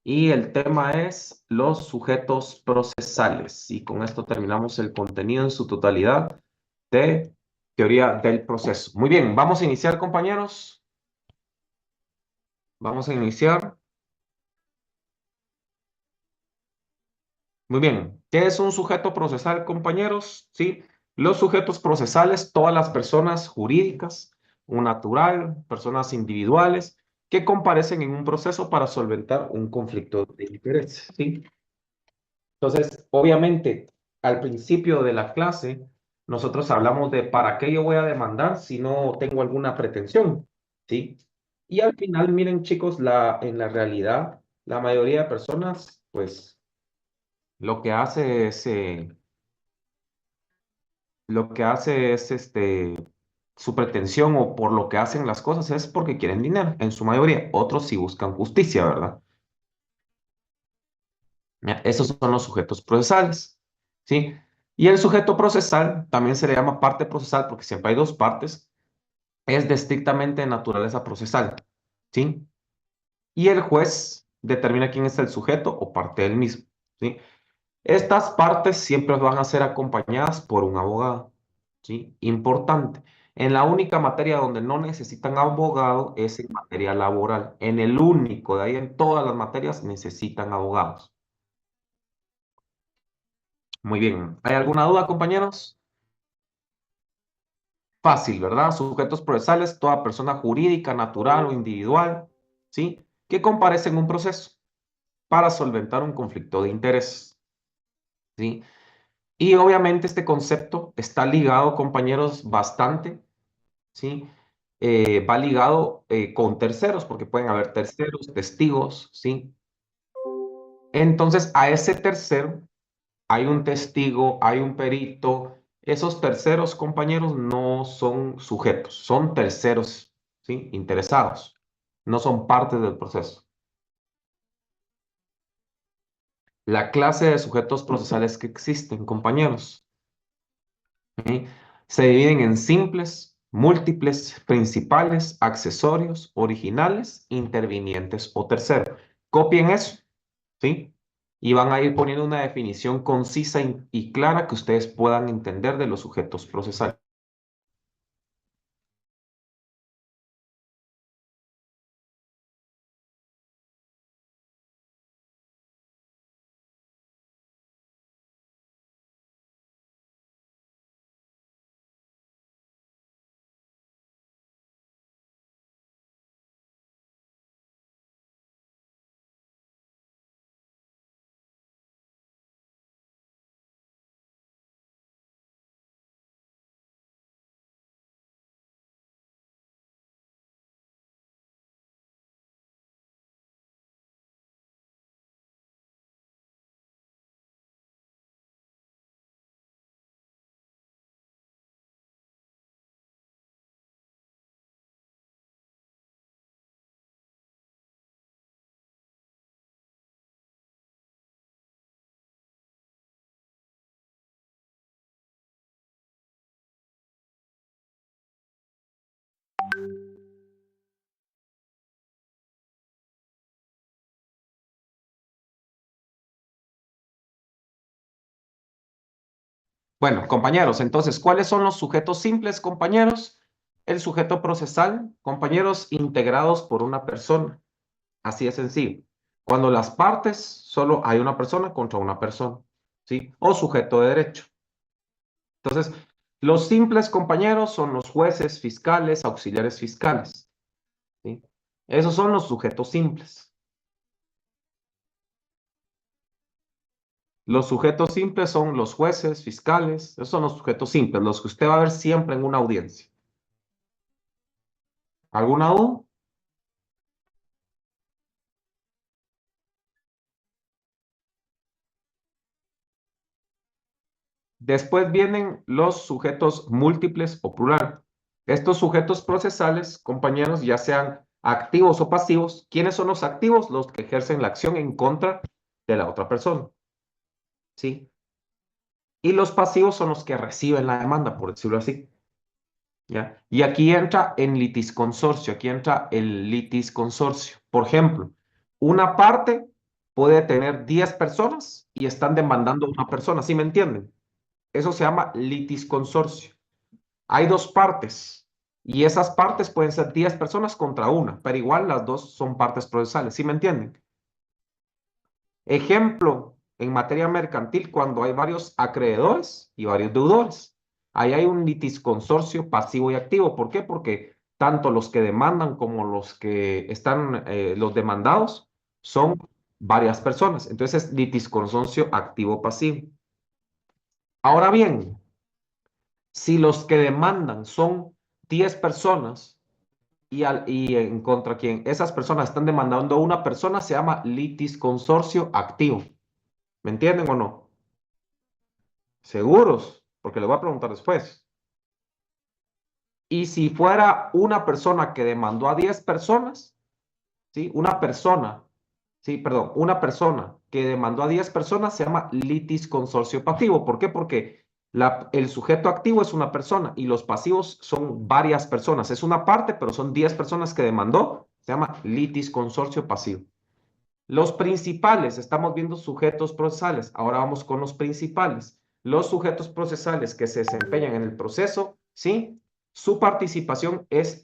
y el tema es los sujetos procesales. Y con esto terminamos el contenido en su totalidad de teoría del proceso. Muy bien, vamos a iniciar, compañeros. Vamos a iniciar. Muy bien, ¿qué es un sujeto procesal, compañeros? Sí, los sujetos procesales, todas las personas jurídicas, un natural, personas individuales, que comparecen en un proceso para solventar un conflicto de interés, ¿sí? Entonces, obviamente, al principio de la clase, nosotros hablamos de para qué yo voy a demandar si no tengo alguna pretensión, ¿sí? Y al final, miren, chicos, en la realidad, la mayoría de personas, pues, lo que hace es, su pretensión o por lo que hacen las cosas es porque quieren dinero, en su mayoría. Otros sí buscan justicia, ¿verdad? Ya, esos son los sujetos procesales, ¿sí? Y el sujeto procesal también se le llama parte procesal porque siempre hay dos partes, es de estrictamente naturaleza procesal, ¿sí? Y el juez determina quién es el sujeto o parte del mismo, ¿sí? Estas partes siempre van a ser acompañadas por un abogado, ¿sí? Importante. En la única materia donde no necesitan abogado es en materia laboral. En el único, de ahí en todas las materias necesitan abogados. Muy bien. ¿Hay alguna duda, compañeros? Fácil, ¿verdad? Sujetos procesales, toda persona jurídica, natural o individual, ¿sí? Que comparece en un proceso para solventar un conflicto de interés, ¿sí? Y obviamente este concepto está ligado, compañeros, bastante, ¿sí? Va ligado con terceros, porque pueden haber terceros, testigos, ¿sí? Entonces, a ese tercero hay un testigo, hay un perito. Esos terceros, compañeros, no son sujetos, son terceros, ¿sí? Interesados, no son parte del proceso. La clase de sujetos procesales que existen, compañeros, ¿sí? Se dividen en simples, múltiples, principales, accesorios, originales, intervinientes o terceros. Copien eso, ¿sí? Y van a ir poniendo una definición concisa y clara que ustedes puedan entender de los sujetos procesales. Bueno, compañeros, entonces, ¿cuáles son los sujetos simples, compañeros? El sujeto procesal, compañeros, integrados por una persona. Así de sencillo. Cuando las partes solo hay una persona contra una persona, ¿sí? O sujeto de derecho. Entonces, los simples, compañeros, son los jueces, fiscales, auxiliares fiscales, ¿sí? Esos son los sujetos simples. Los sujetos simples son los jueces, fiscales, esos son los sujetos simples, los que usted va a ver siempre en una audiencia. ¿Alguna duda? Después vienen los sujetos múltiples o plural. Estos sujetos procesales, compañeros, ya sean activos o pasivos. ¿Quiénes son los activos? Los que ejercen la acción en contra de la otra persona, ¿sí? Y los pasivos son los que reciben la demanda, por decirlo así, ¿ya? Y aquí entra en litisconsorcio, aquí entra el litisconsorcio. Por ejemplo, una parte puede tener 10 personas y están demandando a una persona, ¿sí me entienden? Eso se llama litisconsorcio. Hay dos partes y esas partes pueden ser 10 personas contra una, pero igual las dos son partes procesales, ¿sí me entienden? Ejemplo, en materia mercantil, cuando hay varios acreedores y varios deudores. Ahí hay un litisconsorcio pasivo y activo. ¿Por qué? Porque tanto los que demandan como los que están, los demandados, son varias personas. Entonces es litisconsorcio activo-pasivo. Ahora bien, si los que demandan son 10 personas y en contra quien esas personas están demandando a una persona, se llama litisconsorcio activo. ¿Me entienden o no? Seguros, porque le voy a preguntar después. Y si fuera una persona que demandó a 10 personas, ¿sí? Una persona que demandó a 10 personas se llama litis consorcio pasivo. ¿Por qué? Porque el sujeto activo es una persona y los pasivos son varias personas. Es una parte, pero son 10 personas que demandó. Se llama litis consorcio pasivo. Los principales, estamos viendo sujetos procesales. Ahora vamos con los principales. Los sujetos procesales que se desempeñan en el proceso, ¿sí? Su participación es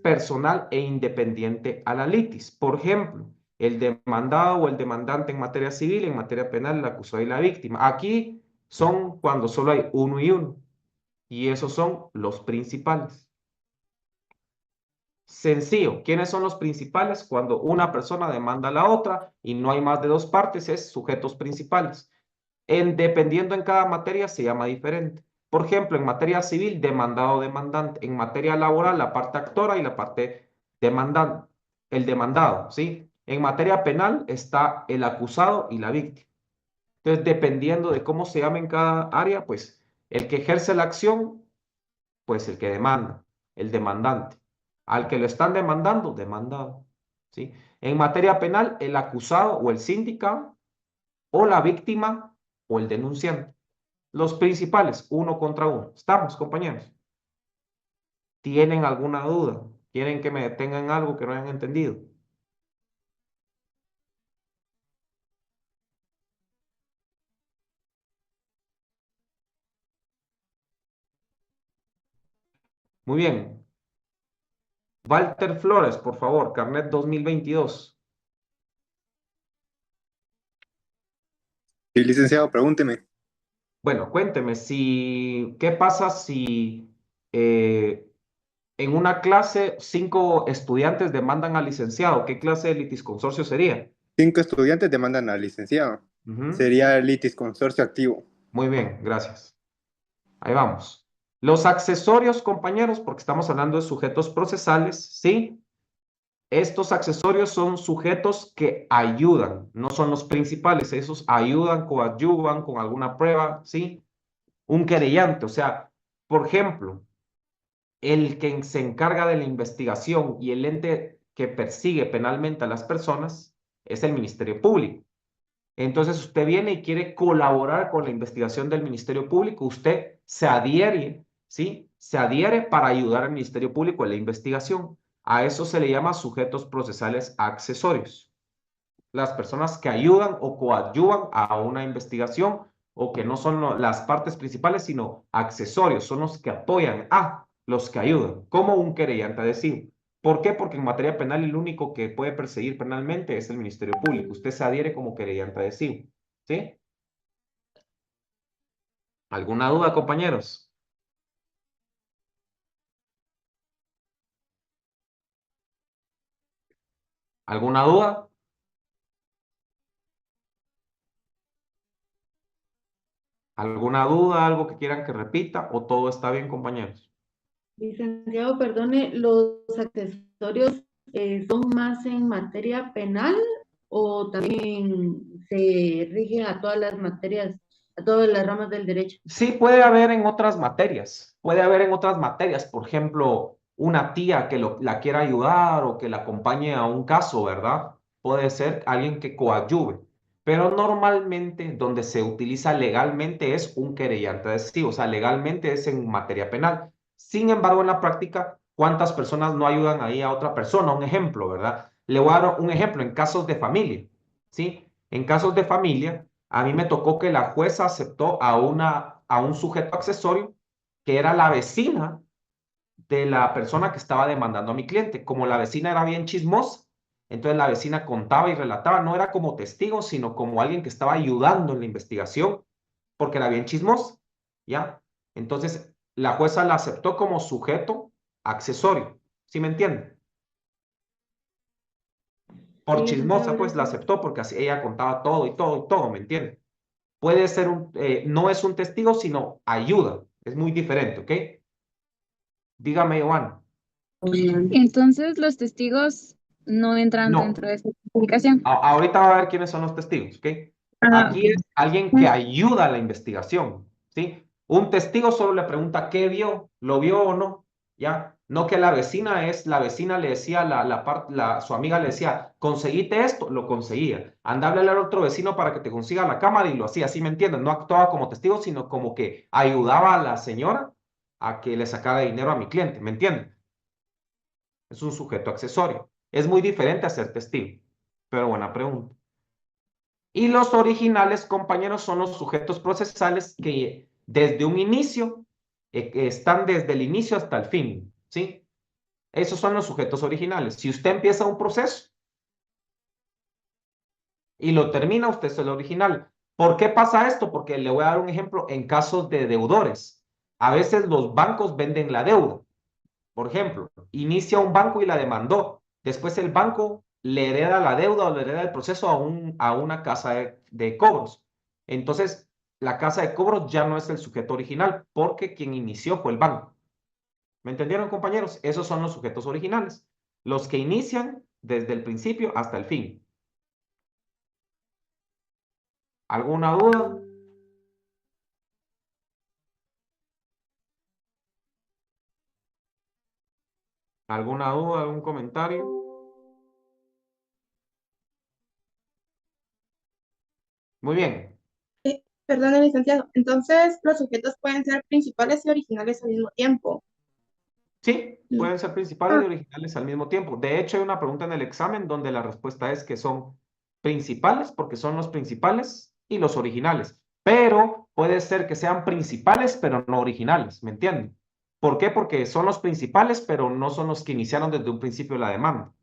personal e independiente a la litis. Por ejemplo, el demandado o el demandante en materia civil, en materia penal, el acusado y la víctima. Aquí son cuando solo hay uno y uno. Y esos son los principales. Sencillo. ¿Quiénes son los principales? Cuando una persona demanda a la otra y no hay más de dos partes, es sujetos principales. Dependiendo en cada materia se llama diferente. Por ejemplo, en materia civil, demandado o demandante. En materia laboral, la parte actora y la parte demandante. El demandado, ¿sí? En materia penal está el acusado y la víctima. Entonces, dependiendo de cómo se llama en cada área, pues el que ejerce la acción, pues el que demanda, el demandante. Al que lo están demandando, demandado. ¿Sí? En materia penal, el acusado o el síndico, o la víctima o el denunciante. Los principales, uno contra uno. ¿Estamos, compañeros? ¿Tienen alguna duda? ¿Quieren que me detengan algo que no hayan entendido? Muy bien. Walter Flores, por favor, carnet 2022. Sí, licenciado, pregúnteme. Bueno, cuénteme, ¿qué pasa si eh, en una clase 5 estudiantes demandan al licenciado? ¿Qué clase de litisconsorcio sería? 5 estudiantes demandan al licenciado. Ujú. Sería el litis consorcio activo. Muy bien, gracias. Ahí vamos. Los accesorios, compañeros, porque estamos hablando de sujetos procesales, ¿sí? Estos accesorios son sujetos que ayudan, no son los principales. Esos ayudan, coadyuvan con alguna prueba, ¿sí? Un querellante, o sea, por ejemplo, el que se encarga de la investigación y el ente que persigue penalmente a las personas es el Ministerio Público. Entonces usted viene y quiere colaborar con la investigación del Ministerio Público, usted se adhiere, ¿sí? Se adhiere para ayudar al Ministerio Público en la investigación. A eso se le llama sujetos procesales accesorios. Las personas que ayudan o coadyuvan a una investigación o que no son las partes principales, sino accesorios, son los que apoyan a los que ayudan, como un querellante adhesivo. ¿Por qué? Porque en materia penal el único que puede perseguir penalmente es el Ministerio Público. Usted se adhiere como querellante adhesivo. ¿Sí? ¿Alguna duda, compañeros? ¿Alguna duda? ¿Alguna duda? ¿Algo que quieran que repita? ¿O todo está bien, compañeros? Licenciado, perdone, ¿los accesorios son más en materia penal o también se rigen a todas las materias, a todas las ramas del derecho? Sí, puede haber en otras materias. Puede haber en otras materias. Por ejemplo, una tía que la quiera ayudar o que la acompañe a un caso, ¿verdad? Puede ser alguien que coadyuve. Pero normalmente donde se utiliza legalmente es un querellante adhesivo. O sea, legalmente es en materia penal. Sin embargo, en la práctica, ¿cuántas personas no ayudan ahí a otra persona? Un ejemplo, ¿verdad? Le voy a dar un ejemplo en casos de familia. ¿sí? En casos de familia, a mí me tocó que la jueza aceptó a un sujeto accesorio que era la vecina de la persona que estaba demandando a mi cliente. Como la vecina era bien chismosa, entonces la vecina contaba y relataba, no era como testigo, sino como alguien que estaba ayudando en la investigación, porque era bien chismosa, ¿ya? Entonces la jueza la aceptó como sujeto accesorio, ¿sí me entienden? Por Sí, chismosa, licenciado, pues la gracias. aceptó porque así ella contaba todo y todo y todo, ¿me entienden? Puede ser no es un testigo, sino ayuda, es muy diferente, ¿ok? Dígame, Iván. Entonces, los testigos no entran No, dentro de esa clasificación. Ahorita va a ver quiénes son los testigos, ¿ok? Ah, Aquí ok. es alguien que ayuda a la investigación, ¿sí? Un testigo solo le pregunta qué vio, lo vio o no, ¿ya? No que la vecina le decía, su amiga le decía, conseguiste esto, lo conseguía. Anda a hablarle al otro vecino para que te consiga la cámara y lo hacía, ¿sí me entienden? No actuaba como testigo, sino como que ayudaba a la señora a que le sacara dinero a mi cliente, ¿me entienden? Es un sujeto accesorio. Es muy diferente a ser testigo, pero buena pregunta. Y los originales, compañeros, son los sujetos procesales que desde un inicio, que están desde el inicio hasta el fin, ¿sí? Esos son los sujetos originales. Si usted empieza un proceso y lo termina, usted es el original. ¿Por qué pasa esto? Porque le voy a dar un ejemplo en casos de deudores. A veces los bancos venden la deuda. Por ejemplo, inicia un banco y la demandó. Después el banco le hereda la deuda o le hereda el proceso a una casa de cobros. Entonces, la casa de cobros ya no es el sujeto original porque quien inició fue el banco. ¿Me entendieron, compañeros? Esos son los sujetos originales. Los que inician desde el principio hasta el fin. ¿Alguna duda? ¿Alguna duda? ¿Algún comentario? Muy bien. Perdón, licenciado. Entonces, los sujetos pueden ser principales y originales al mismo tiempo. Sí, Mm. pueden ser principales y Ah, originales al mismo tiempo. De hecho, hay una pregunta en el examen donde la respuesta es que son principales porque son los principales y los originales. Pero puede ser que sean principales pero no originales, ¿me entienden? ¿Por qué? Porque son los principales pero no son los que iniciaron desde un principio la demanda.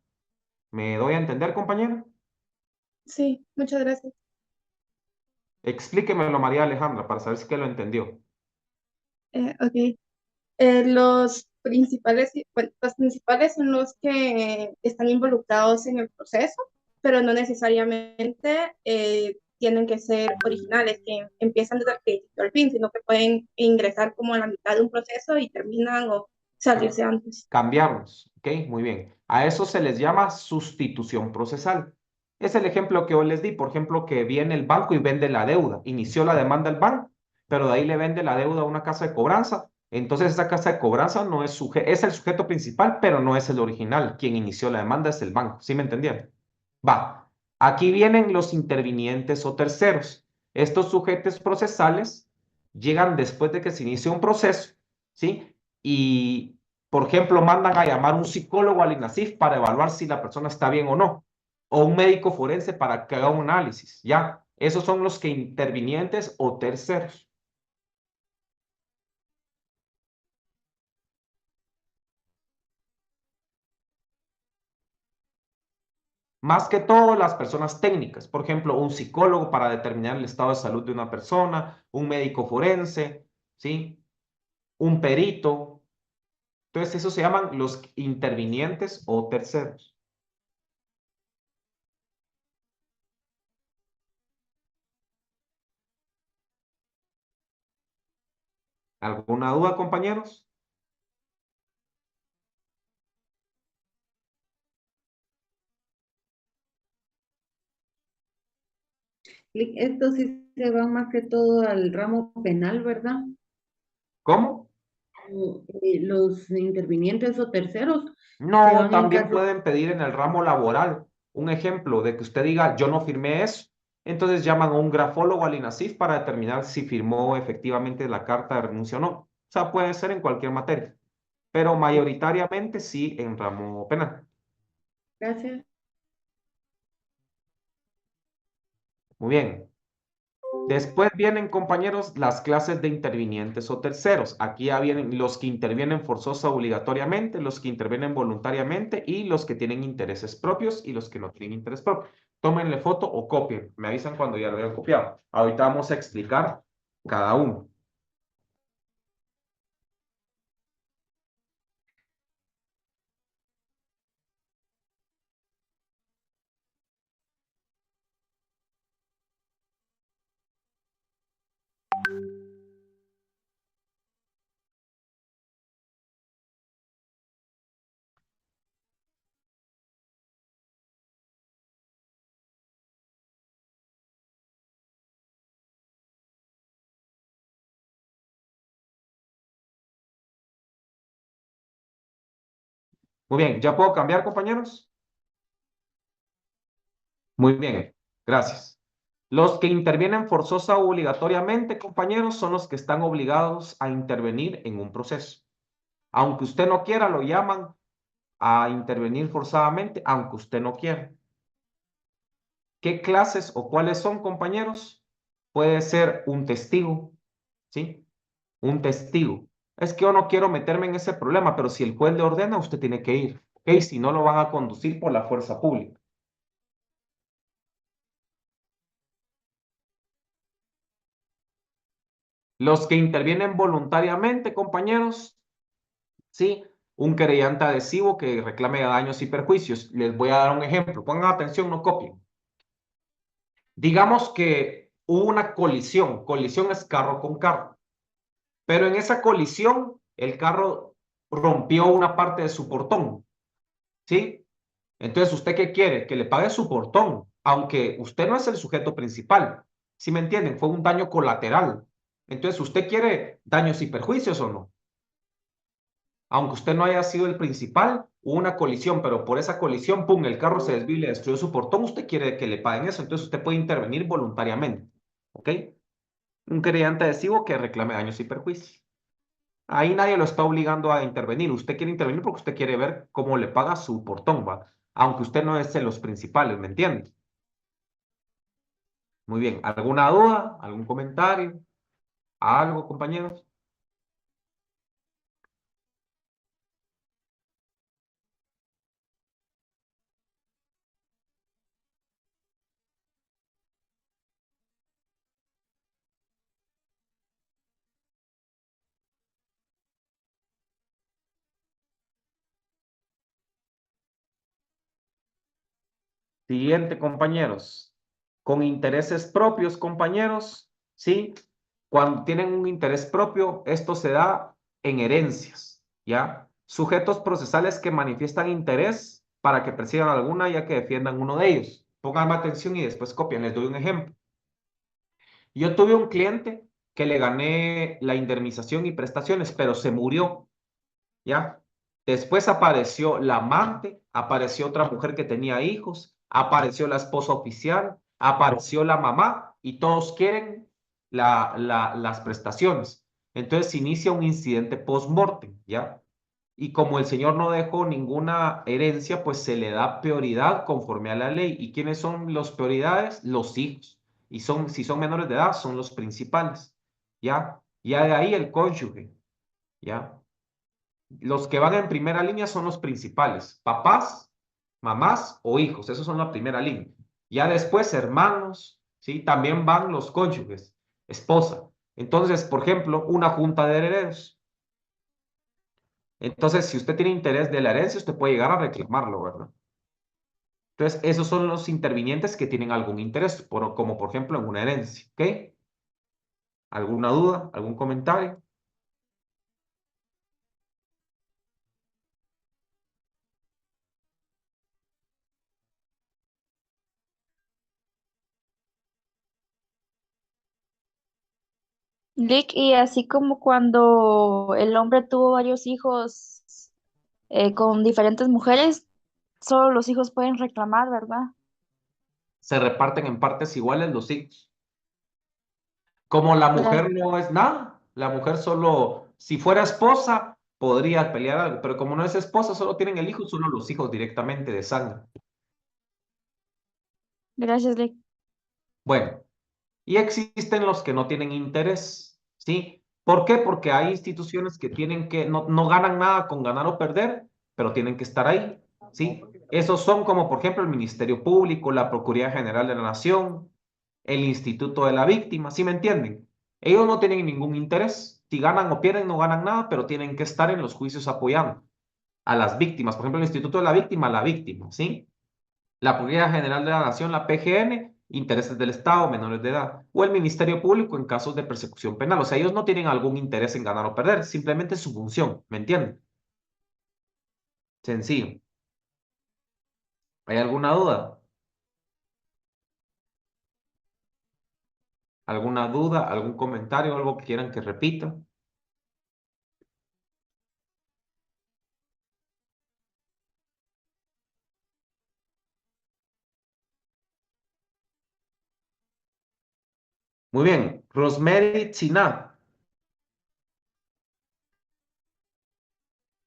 ¿Me doy a entender, compañero? sí, muchas gracias. Explíquemelo, María Alejandra, para saber si que lo entendió. Ok. Bueno, los principales son los que están involucrados en el proceso, pero no necesariamente tienen que ser originales, que empiezan desde el principio al fin, sino que pueden ingresar como a la mitad de un proceso y terminan o salirse antes. Cambiarlos, ¿ok? Muy bien. A eso se les llama sustitución procesal. Es el ejemplo que hoy les di, por ejemplo, que viene el banco y vende la deuda. Inició la demanda el banco, pero de ahí le vende la deuda a una casa de cobranza. Entonces esa casa de cobranza no es el sujeto principal, pero no es el original. Quien inició la demanda es el banco. ¿Sí me entendieron? Va. Aquí vienen los intervinientes o terceros. Estos sujetos procesales llegan después de que se inicia un proceso, ¿sí? Y, por ejemplo, mandan a llamar un psicólogo al INASIF para evaluar si la persona está bien o no, o un médico forense para que haga un análisis, ¿ya? Esos son los que intervinientes o terceros. Más que todo las personas técnicas, por ejemplo, un psicólogo para determinar el estado de salud de una persona, un médico forense, ¿sí? Un perito. Entonces, esos se llaman los intervinientes o terceros. ¿Alguna duda, compañeros? Esto sí se va más que todo al ramo penal, ¿verdad? ¿Cómo? Los intervinientes o terceros se No, van en también caso. pueden pedir en el ramo laboral un ejemplo de que usted diga, yo no firmé eso. Entonces llaman a un grafólogo al INASIF para determinar si firmó efectivamente la carta de renuncia o no. O sea, puede ser en cualquier materia, pero mayoritariamente sí en ramo penal. Gracias. Muy bien. Después vienen, compañeros, las clases de intervinientes o terceros. Aquí ya vienen los que intervienen forzosa o obligatoriamente, los que intervienen voluntariamente y los que tienen intereses propios y los que no tienen interés propio. Tómenle foto o copien. Me avisan cuando ya lo hayan copiado. Ahorita vamos a explicar cada uno. Muy bien, ¿ya puedo cambiar, compañeros? Muy bien, gracias. Los que intervienen forzosa o obligatoriamente, compañeros, son los que están obligados a intervenir en un proceso. Aunque usted no quiera, lo llaman a intervenir forzadamente, aunque usted no quiera. ¿Qué clases o cuáles son, compañeros? Puede ser un testigo, ¿sí? Un testigo. Es que yo no quiero meterme en ese problema, pero si el juez le ordena, usted tiene que ir, ¿ok? Si no, lo van a conducir por la fuerza pública. Los que intervienen voluntariamente, compañeros, ¿sí? Un querellante adhesivo que reclame daños y perjuicios. Les voy a dar un ejemplo. Pongan atención, no copien. Digamos que hubo una colisión. Colisión es carro con carro. Pero en esa colisión, el carro rompió una parte de su portón. ¿Sí? Entonces, ¿usted qué quiere? Que le pague su portón, aunque usted no es el sujeto principal. ¿Sí me entienden? Fue un daño colateral. Entonces, ¿usted quiere daños y perjuicios o no? Aunque usted no haya sido el principal, hubo una colisión, pero por esa colisión, pum, el carro se desvió y le destruyó su portón, usted quiere que le paguen eso, entonces usted puede intervenir voluntariamente, ¿ok? Un querellante adhesivo que reclame daños y perjuicios. Ahí nadie lo está obligando a intervenir, usted quiere intervenir porque usted quiere ver cómo le paga su portón, ¿va? Aunque usted no es de los principales, ¿me entiende? Muy bien, ¿alguna duda? ¿Algún comentario? ¿Algo, compañeros? Siguiente, compañeros. Con intereses propios, compañeros, ¿sí? Cuando tienen un interés propio, esto se da en herencias, ¿ya? Sujetos procesales que manifiestan interés para que persigan alguna ya que defiendan uno de ellos. Pónganme atención y después copien. Les doy un ejemplo. Yo tuve un cliente que le gané la indemnización y prestaciones, pero se murió, ¿ya? Después apareció la amante, apareció otra mujer que tenía hijos, apareció la esposa oficial, apareció la mamá y todos quieren las prestaciones. Entonces se inicia un incidente post-mortem, ¿ya? Y como el señor no dejó ninguna herencia, pues se le da prioridad conforme a la ley. ¿Y quiénes son las prioridades? Los hijos. Y son, si son menores de edad, son los principales, ¿ya? Ya de ahí el cónyuge, ¿ya? Los que van en primera línea son los principales, papás, mamás o hijos, esos son la primera línea. Ya después hermanos, ¿sí? También van los cónyuges, esposa. Entonces, por ejemplo, una junta de herederos. Entonces, si usted tiene interés de la herencia, usted puede llegar a reclamarlo, ¿verdad? Entonces, esos son los intervinientes que tienen algún interés, como por ejemplo en una herencia, ¿ok? ¿Alguna duda? ¿Algún comentario? Lick, y así como cuando el hombre tuvo varios hijos con diferentes mujeres, solo los hijos pueden reclamar, ¿verdad? Se reparten en partes iguales los hijos. Como la Gracias. mujer no es nada, la mujer solo, si fuera esposa, podría pelear algo, pero como no es esposa, solo tienen el hijo, solo los hijos directamente de sangre. Gracias, Lick. Bueno, y existen los que no tienen interés, ¿sí? ¿Por qué? Porque hay instituciones que tienen que, no ganan nada con ganar o perder, pero tienen que estar ahí, ¿sí? Esos son como, por ejemplo, el Ministerio Público, la Procuraduría General de la Nación, el Instituto de la Víctima, ¿sí me entienden? Ellos no tienen ningún interés. Si ganan o pierden, no ganan nada, pero tienen que estar en los juicios apoyando a las víctimas. Por ejemplo, el Instituto de la víctima, ¿sí? La Procuraduría General de la Nación, la PGN, intereses del Estado, menores de edad, o el Ministerio Público en casos de persecución penal. O sea, ellos no tienen algún interés en ganar o perder, simplemente su función, ¿me entienden? Sencillo. ¿Hay alguna duda? ¿Alguna duda? ¿Algún comentario? ¿Algo que quieran que repita? Muy bien. Rosemary China.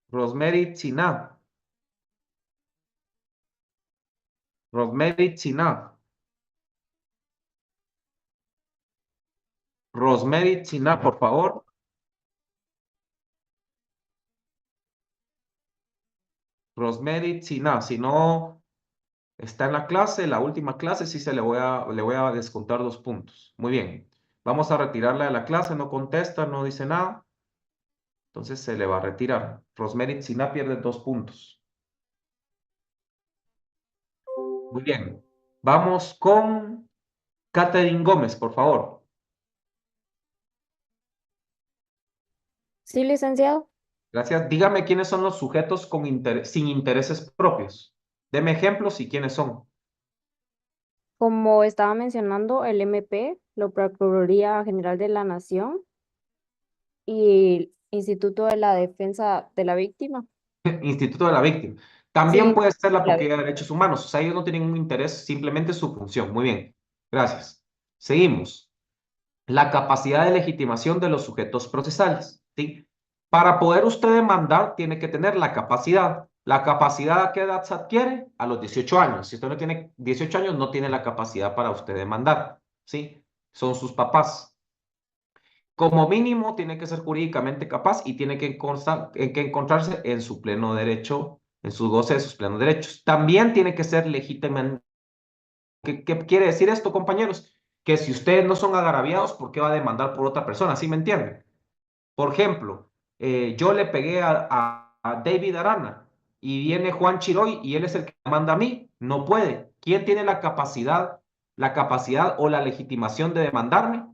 Rosemary China. Rosemary China. Rosemary China, por favor. Rosemary China. Si no está en la clase, la última clase, sí le voy a descontar 2 puntos. Muy bien. Vamos a retirarla de la clase, no contesta, no dice nada. Entonces se le va a retirar. Rosemary China pierde 2 puntos. Muy bien. Vamos con Catherine Gómez, por favor. Sí, licenciado. Gracias. Dígame quiénes son los sujetos sin intereses propios. Deme ejemplos y quiénes son. Como estaba mencionando, el MP, la Procuraduría General de la Nación y el Instituto de la Defensa de la Víctima. Instituto de la Víctima. También Sí, puede ser la la- Procuraduría de Derechos Humanos. O sea, ellos no tienen un interés, simplemente su función. Muy bien. Gracias. Seguimos. La capacidad de legitimación de los sujetos procesales, ¿sí? Para poder usted demandar, tiene que tener la capacidad. ¿La capacidad a qué edad se adquiere? A los 18 años. Si usted no tiene 18 años, no tiene la capacidad para usted demandar, ¿sí? Son sus papás. Como mínimo, tiene que ser jurídicamente capaz y tiene que encontrarse en su pleno derecho, en su goce de sus plenos derechos. También tiene que ser legítimamente. ¿Qué quiere decir esto, compañeros? Que si ustedes no son agraviados, ¿por qué va a demandar por otra persona? ¿Sí me entienden? Por ejemplo, yo le pegué a David Arana y viene Juan Chiroy y él es el que manda a mí. No puede. ¿Quién tiene la capacidad o la legitimación de demandarme?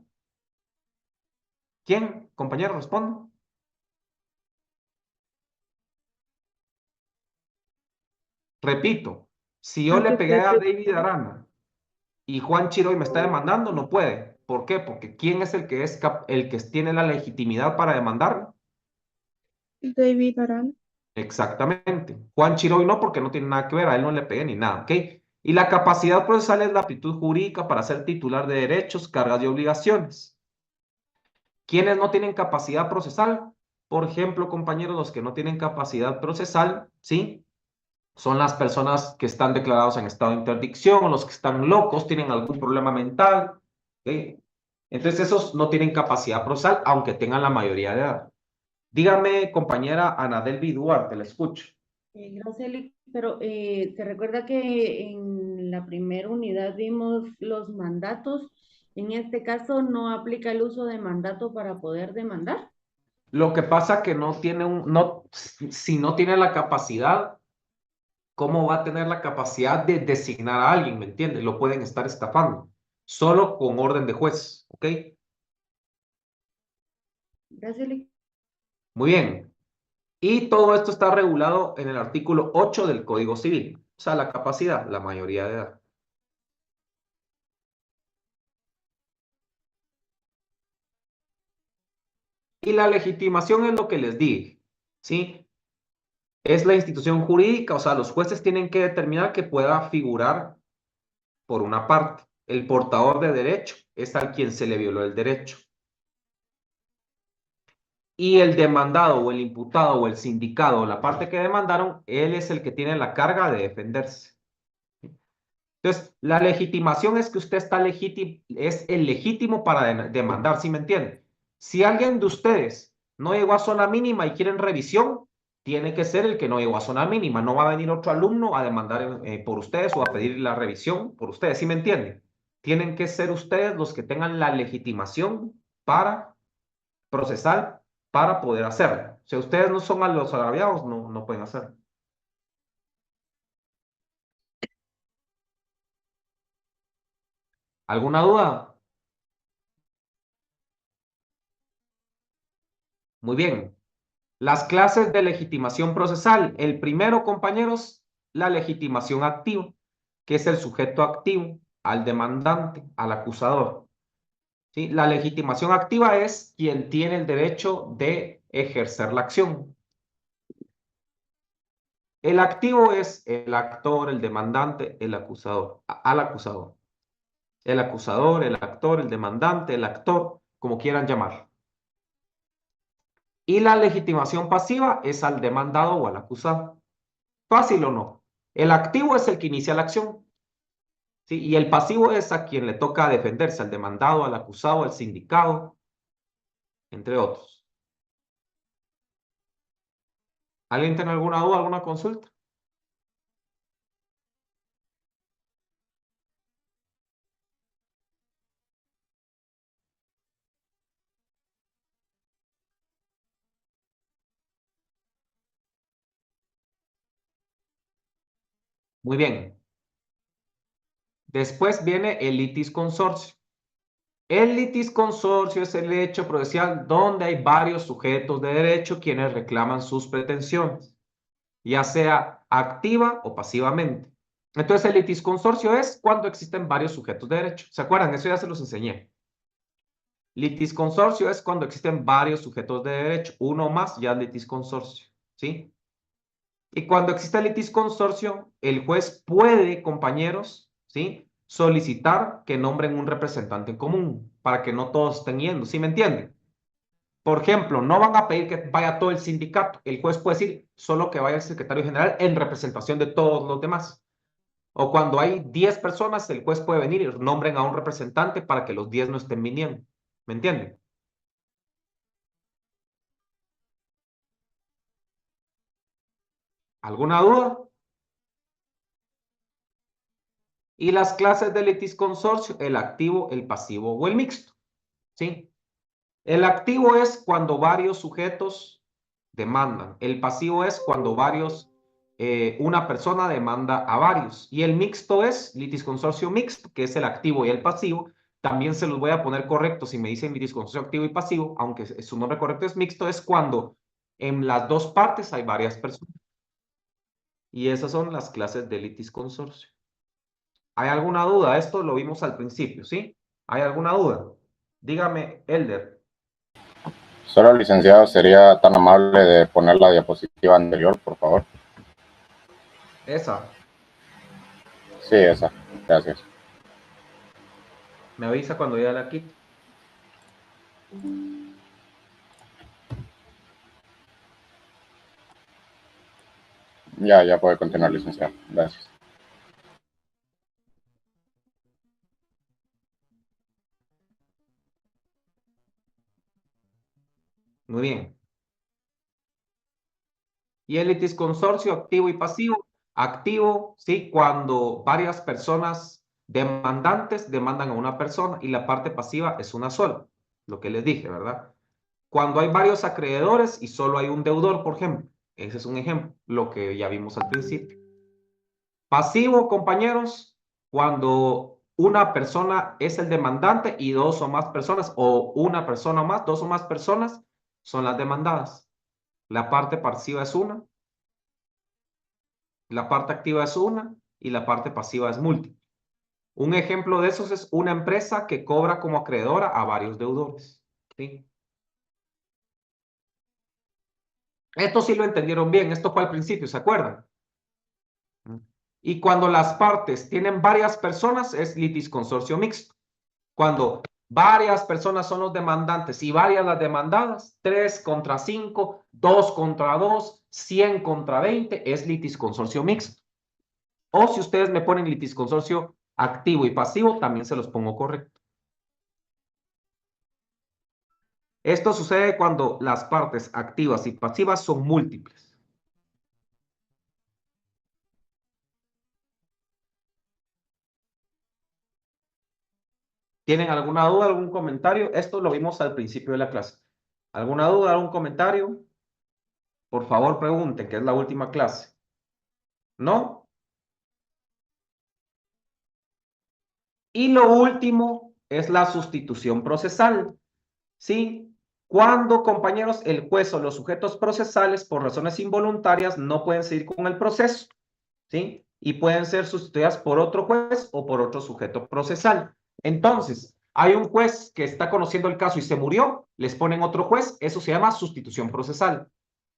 ¿Quién? Compañero, responde. Repito, si yo le Aunque pegué usted a David Arana y Juan Chiroy me está demandando, no puede. ¿Por qué? Porque ¿quién es el que tiene la legitimidad para demandarme? David Arana. Exactamente. Juan Chiroy no, porque no tiene nada que ver, a él no le pegué ni nada, ¿ok? Y la capacidad procesal es la aptitud jurídica para ser titular de derechos, cargas y obligaciones. ¿Quiénes no tienen capacidad procesal? Por ejemplo, compañeros, los que no tienen capacidad procesal, ¿sí? Son las personas que están declarados en estado de interdicción, o los que están locos, tienen algún problema mental, ¿ok? Entonces esos no tienen capacidad procesal, aunque tengan la mayoría de edad. Dígame, compañera Ana Delvi Duarte, la escucho. Graciela, pero ¿se recuerda que en la primera unidad vimos los mandatos? En este caso no aplica el uso de mandato para poder demandar. Lo que pasa que no tiene si no tiene la capacidad, ¿cómo va a tener la capacidad de designar a alguien? ¿Me entiendes? Lo pueden estar estafando. Solo con orden de juez, ¿ok? Graciela. Muy bien. Y todo esto está regulado en el artículo 8 del Código Civil. O sea, la capacidad, la mayoría de edad. Y la legitimación es lo que les dije, ¿sí? Es la institución jurídica, o sea, los jueces tienen que determinar que pueda figurar por una parte. El portador de derecho es al quien se le violó el derecho. Y el demandado o el imputado o el sindicado o la parte que demandaron, él es el que tiene la carga de defenderse. Entonces, la legitimación es que usted está es el legítimo para demandar, ¿sí me entiende? Si alguien de ustedes no llegó a zona mínima y quieren revisión, tiene que ser el que no llegó a zona mínima. No va a venir otro alumno a demandar por ustedes o a pedir la revisión por ustedes, ¿sí me entienden? Tienen que ser ustedes los que tengan la legitimación para procesar, para poder hacerlo. Si ustedes no son a los agraviados, no pueden hacerlo. ¿Alguna duda? Muy bien. Las clases de legitimación procesal. El primero, compañeros, la legitimación activa, que es el sujeto activo al demandante, al acusador. ¿Sí? La legitimación activa es quien tiene el derecho de ejercer la acción. El activo es el actor, el demandante, el acusador, al acusador. El acusador, el actor, el demandante, el actor, como quieran llamarlo. Y la legitimación pasiva es al demandado o al acusado. ¿Fácil o no? El activo es el que inicia la acción. ¿Sí? Y el pasivo es a quien le toca defenderse, al demandado, al acusado, al sindicado, entre otros. ¿Alguien tiene alguna duda, alguna consulta? Muy bien. Después viene el litis consorcio. El litis consorcio es el hecho procesal donde hay varios sujetos de derecho quienes reclaman sus pretensiones, ya sea activa o pasivamente. Entonces, el litis consorcio es cuando existen varios sujetos de derecho. ¿Se acuerdan? Eso ya se los enseñé. Litis consorcio es cuando existen varios sujetos de derecho. Uno más ya es litis consorcio. ¿Sí? Y cuando existe el litis consorcio, el juez puede, compañeros, ¿sí?, solicitar que nombren un representante en común para que no todos estén yendo. ¿Sí me entienden? Por ejemplo, no van a pedir que vaya todo el sindicato. El juez puede decir solo que vaya el secretario general en representación de todos los demás. O cuando hay 10 personas, el juez puede venir y nombren a un representante para que los 10 no estén viniendo. ¿Me entienden? ¿Alguna duda? Y las clases de litis consorcio, el activo, el pasivo o el mixto. ¿Sí? El activo es cuando varios sujetos demandan. El pasivo es cuando una persona demanda a varios. Y el mixto es litis consorcio mixto, que es el activo y el pasivo. También se los voy a poner correctos si me dicen litis consorcio activo y pasivo, aunque su nombre correcto es mixto, es cuando en las dos partes hay varias personas. Y esas son las clases de litis consorcio. ¿Hay alguna duda? Esto lo vimos al principio, ¿sí? ¿Hay alguna duda? Dígame, Elder. Solo, licenciado, sería tan amable de poner la diapositiva anterior, por favor. ¿Esa? Sí, esa. Gracias. Me avisa cuando ya la quite. Ya puede continuar, licenciado. Gracias. Muy bien. Y el litis consorcio activo y pasivo. Activo, sí, cuando varias personas demandantes demandan a una persona y la parte pasiva es una sola, lo que les dije, ¿verdad? Cuando hay varios acreedores y solo hay un deudor, por ejemplo. Ese es un ejemplo, lo que ya vimos al principio. Pasivo, compañeros, cuando una persona es el demandante y dos o más personas, o una persona más, dos o más personas, son las demandadas. La parte pasiva es una, la parte activa es una y la parte pasiva es múltiple. Un ejemplo de esos es una empresa que cobra como acreedora a varios deudores. ¿Sí? Esto sí lo entendieron bien, esto fue al principio, ¿se acuerdan? Y cuando las partes tienen varias personas es litis consorcio mixto. Cuando varias personas son los demandantes y varias las demandadas, 3 contra 5, 2 contra 2, 100 contra 20, es litis consorcio mixto. O si ustedes me ponen litisconsorcio activo y pasivo, también se los pongo correcto. Esto sucede cuando las partes activas y pasivas son múltiples. ¿Tienen alguna duda, algún comentario? Esto lo vimos al principio de la clase. ¿Alguna duda, algún comentario? Por favor, pregunten, que es la última clase. ¿No? Y lo último es la sustitución procesal. ¿Sí? Cuando, compañeros, el juez o los sujetos procesales, por razones involuntarias, no pueden seguir con el proceso. ¿Sí? Y pueden ser sustituidas por otro juez o por otro sujeto procesal. Entonces, hay un juez que está conociendo el caso y se murió, les ponen otro juez, eso se llama sustitución procesal.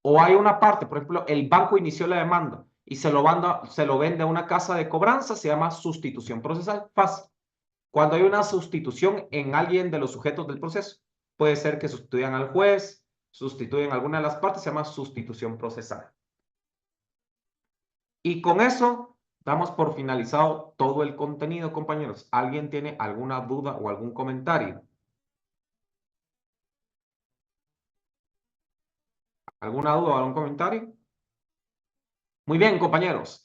O hay una parte, por ejemplo, el banco inició la demanda y se lo vende a una casa de cobranza, se llama sustitución procesal. Fácil. Cuando hay una sustitución en alguien de los sujetos del proceso, puede ser que sustituyan al juez, sustituyen alguna de las partes, se llama sustitución procesal. Y con eso damos por finalizado todo el contenido, compañeros. ¿Alguien tiene alguna duda o algún comentario? ¿Alguna duda o algún comentario? Muy bien, compañeros.